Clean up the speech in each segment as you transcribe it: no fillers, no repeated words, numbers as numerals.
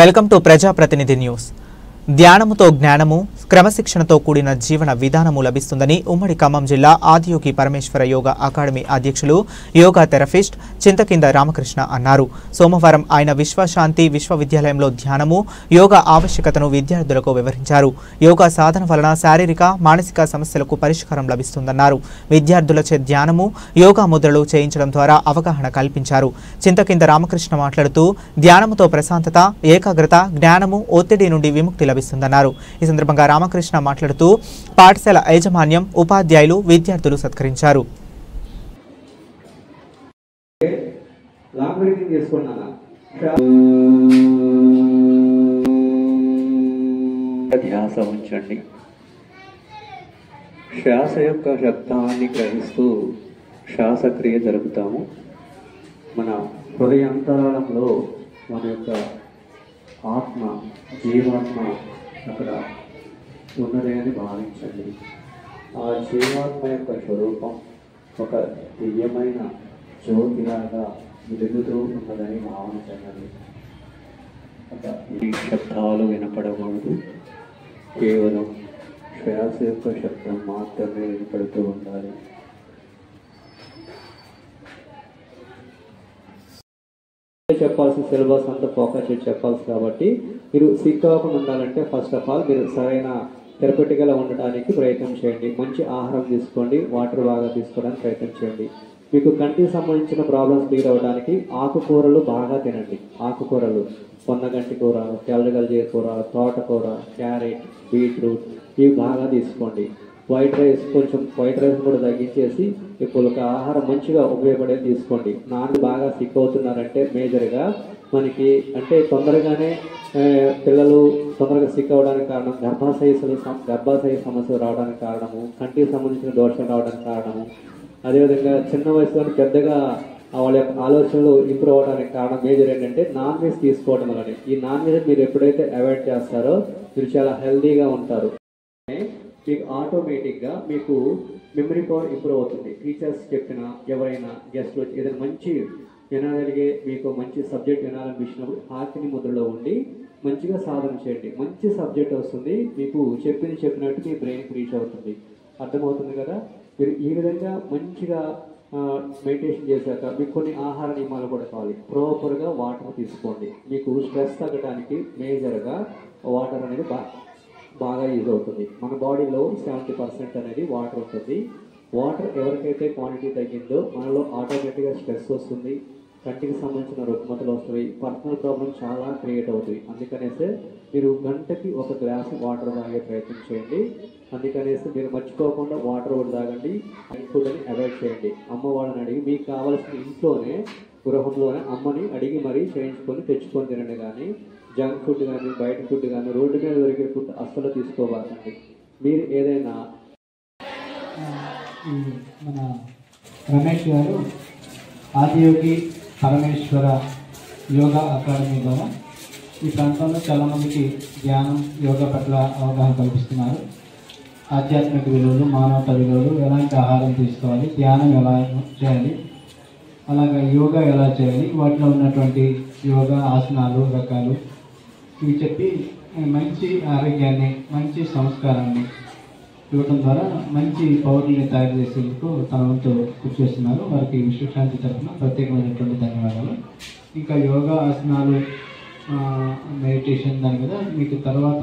Welcome to ప్రజాప్రతినిధి news. ధ్యానముతో జ్ఞానము, క్రమశిక్షణతో కూడిన జీవన విధానము లభిస్తుందని ఉమ్మడి ఖమ్మం జిల్లా ఆదియోగి పరమేశ్వర యోగా అకాడమీ అధ్యక్షులు యోగా థెరపిస్ట్ చింతకింద రామకృష్ణ అన్నారు. సోమవారం ఆయన విశ్వశాంతి విశ్వవిద్యాలయంలో ధ్యానము, యోగా ఆవశ్యకతను విద్యార్థులకు వివరించారు. యోగా సాధన వలన శారీరక, మానసిక సమస్యలకు పరిష్కారం లభిస్తుందన్నారు. విద్యార్థులచే ధ్యానము, యోగా ముద్రలు చేయించడం ద్వారా అవగాహన కల్పించారు. చింతకింద రామకృష్ణ మాట్లాడుతూ ధ్యానముతో ప్రశాంతత, ఏకాగ్రత, జ్ఞానము, ఒత్తిడి నుండి విముక్తి లభిస్తుందన్నారు. ఈ సందర్భంగా రామకృష్ణ మాట్లాడుతూ పాఠశాల యాజమాన్యం, ఉపాధ్యాయులు, విద్యార్థులు సత్కరించారు. ధ్యాస ఉంచండి. శ్వాస యొక్క శబ్దాన్ని గ్రహిస్తూ శ్వాసక్రియ జరుపుతాము. మన హృదయాంతరాళంలో మన యొక్క ఆత్మ, జీవాత్మ అక్కడ ఉన్నదే అని భావించండి. ఆ జీవాత్మ యొక్క స్వరూపం ఒక దివ్యమైన జ్యోతిలాగా వెలుగుతూ ఉన్నదని భావించండి. ఈ శబ్దాలు వినపడకూడదు, కేవలం శ్వాస యొక్క శబ్దం మాత్రమే వినపడుతూ ఉండాలి. చెప్పాల్సిన సిలబస్ అంతా ఫోకస్ చేసి చెప్పాల్సి కాబట్టి మీరు సిక్ అవ్వకుండా ఉండాలంటే ఫస్ట్ ఆఫ్ ఆల్ మీరు సరైన థెరపటికల్గా ఉండడానికి ప్రయత్నం చేయండి. మంచి ఆహారం తీసుకోండి, వాటర్ బాగా తీసుకోవడానికి ప్రయత్నం చేయండి. మీకు కంటికి సంబంధించిన ప్రాబ్లమ్స్ క్లియర్ అవ్వడానికి ఆకుకూరలు బాగా తినండి. ఆకుకూరలు పొన్నగంటి కూర, తెల్లగల్జే కూర, తోటకూర, క్యారెట్, బీట్రూట్ ఇవి బాగా తీసుకోండి. వైట్ రైస్ కూడా తగ్గించేసి ఇప్పుడు ఒక ఆహారం మంచిగా ఉపయోగపడేది తీసుకోండి. నాన్న బాగా సిక్ అవుతున్నారంటే మేజర్గా మనకి అంటే తొందరగానే పిల్లలు తొందరగా సిక్ అవ్వడానికి కారణం గర్భాశయ సమస్యలు రావడానికి కారణము, కంటికి సంబంధించిన దోషాలు రావడానికి కారణము, అదేవిధంగా చిన్న వయసులో పెద్దగా వాళ్ళ యొక్క ఆలోచనలు ఇంప్రూవ్ అవ్వడానికి కారణం మేజర్ ఏంటంటే నాన్ వెజ్ తీసుకోవడం వల్లనే. ఈ నాన్ వెజ్ మీరు ఎప్పుడైతే అవాయిడ్ చేస్తారో మీరు చాలా హెల్దీగా ఉంటారు. మీకు ఆటోమేటిక్గా మీకు మెమరీ పవర్ ఇంప్రూవ్ అవుతుంది. టీచర్స్ చెప్పినా, ఎవరైనా గెస్ట్లు ఏదైనా మంచి వినగలిగే మీకు మంచి సబ్జెక్ట్ వినాలనిపించినప్పుడు ఆకిని ముద్రలో ఉండి మంచిగా సాధన చేయండి. మంచి సబ్జెక్ట్ వస్తుంది, మీకు చెప్పినట్టు మీ బ్రెయిన్కి రీచ్ అవుతుంది. అర్థమవుతుంది కదా. మీరు ఈ విధంగా మంచిగా మెడిటేషన్ చేశాక మీకు కొన్ని ఆహార నియమాలు కూడా కావాలి. ప్రాపర్గా వాటర్ తీసుకోండి. మీకు స్ట్రెస్ తగ్గడానికి మేజర్గా వాటర్ అనేది బాగా యూజ్ అవుతుంది. మన బాడీలో 70% అనేది వాటర్ ఉంటుంది. వాటర్ ఎవరికైతే క్వాంటిటీ తగ్గిందో మనలో ఆటోమేటిక్గా స్ట్రెస్ వస్తుంది, కంటికి సంబంధించిన రుగ్మతలు వస్తాయి, పర్సనల్ ప్రాబ్లమ్స్ చాలా క్రియేట్ అవుతాయి. అందుకనేసి మీరు గంటకి 1 గ్లాసు వాటర్ తాగే ప్రయత్నం చేయండి. అందుకనేసి మీరు మర్చిపోకుండా వాటర్ కూడా తాగండి. ఫుడ్ అని అవాయిడ్ చేయండి. అమ్మ వాళ్ళని అడిగి మీకు కావాల్సిన ఇంట్లోనే గృహంలోనే అమ్మని అడిగి మరీ చేయించుకొని తెచ్చుకొని తినండి. కానీ జంక్ ఫుడ్ కానీ, బయట ఫుడ్ కానీ, రోడ్డు మీద దొరికే ఫుడ్ అస్సలు తీసుకోబాకండి. మీరు ఏదైనా మన రమేష్ గారు ఆదియోగి పరమేశ్వర యోగా అకాడమీ ద్వారా ఈ ప్రాంతంలో చాలామందికి ధ్యానం, యోగా పట్ల అవగాహన కల్పిస్తున్నారు. ఆధ్యాత్మిక విలువలు, మానవతా విలువలు, ఎలాంటి ఆహారం తీసుకోవాలి, ధ్యానం ఎలా చేయాలి, అలాగే యోగా ఎలా చేయాలి, వాటిలో ఉన్నటువంటి యోగా ఆసనాలు రకాలు ఇవి చెప్పి మంచి ఆరోగ్యాన్ని, మంచి సంస్కారాన్ని ఇవ్వడం ద్వారా మంచి పౌరుల్ని తయారు చేసేందుకు తన వంతు కృషి చేస్తున్నారు. వారికి విశ్వశాంతి తరఫున ప్రత్యేకమైనటువంటి ధన్యవాదాలు. ఇంకా యోగా ఆసనాలు, మెడిటేషన్ దాని మీద మీకు తర్వాత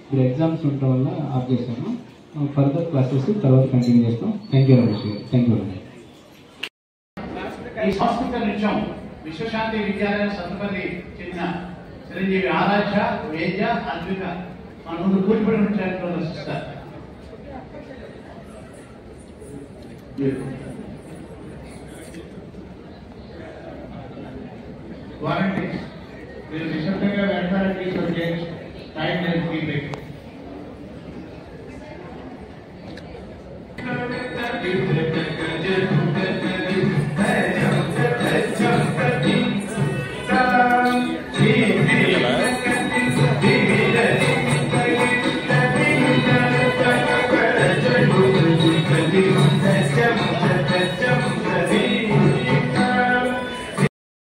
ఇప్పుడు ఎగ్జామ్స్ ఉండటం వల్ల ఆఫ్ చేస్తాను. ఫర్దర్ క్లాసెస్ తర్వాత కంటిన్యూ చేస్తాం. థ్యాంక్ యూ రమేష్ గారు. Thank you very much. ఈ సంస్కృత నృత్యం విశ్వశాంతి విద్యాలయం సత్తుపల్లి చెందిన చిరంజీవి ఆరాధ్య, వేద్య, అద్విక మన ముందు కూర్చుపడి నృత్యాలు రచిస్తారు. వాలంటీర్స్ మీరు నిశ్శబ్దంగా వెళ్తారని తీసుకుంటే టైం లైన్ ఫీడ్బ్యాక్